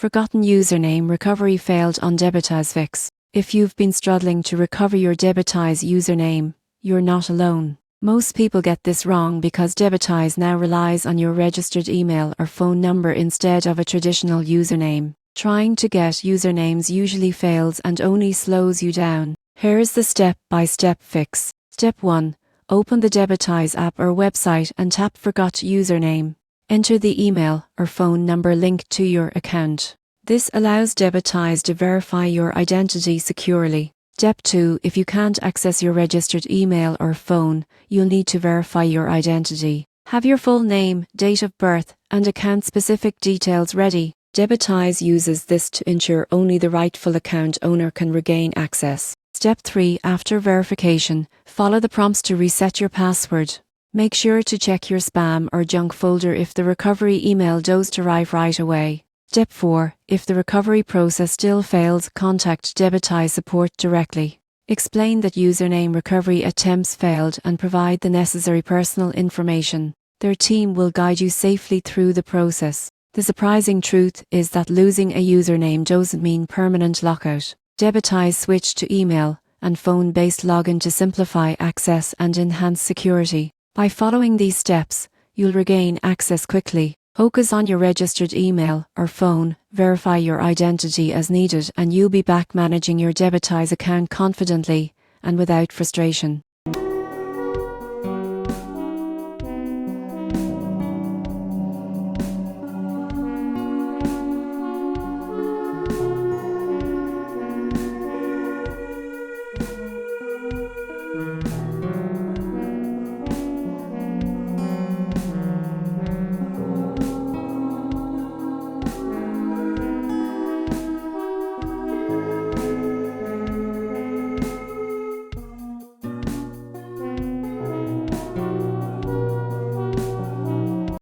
Forgotten username recovery failed on Debitize Fix. If you've been struggling to recover your Debitize username, you're not alone. Most people get this wrong because Debitize now relies on your registered email or phone number instead of a traditional username. Trying to get usernames usually fails and only slows you down. Here's the step-by-step fix. Step 1. Open the Debitize app or website and tap Forgot Username. Enter the email or phone number linked to your account. This allows Debitize to verify your identity securely. Step 2. If you can't access your registered email or phone, you'll need to verify your identity. Have your full name, date of birth, and account-specific details ready. Debitize uses this to ensure only the rightful account owner can regain access. Step 3. After verification, follow the prompts to reset your password. Make sure to check your spam or junk folder if the recovery email does arrive right away. Step 4. If the recovery process still fails, contact Debitize support directly. Explain that username recovery attempts failed and provide the necessary personal information. Their team will guide you safely through the process. The surprising truth is that losing a username doesn't mean permanent lockout. Debitize switched to email and phone-based login to simplify access and enhance security. By following these steps, you'll regain access quickly. Focus on your registered email or phone, verify your identity as needed, and you'll be back managing your Debitize account confidently and without frustration.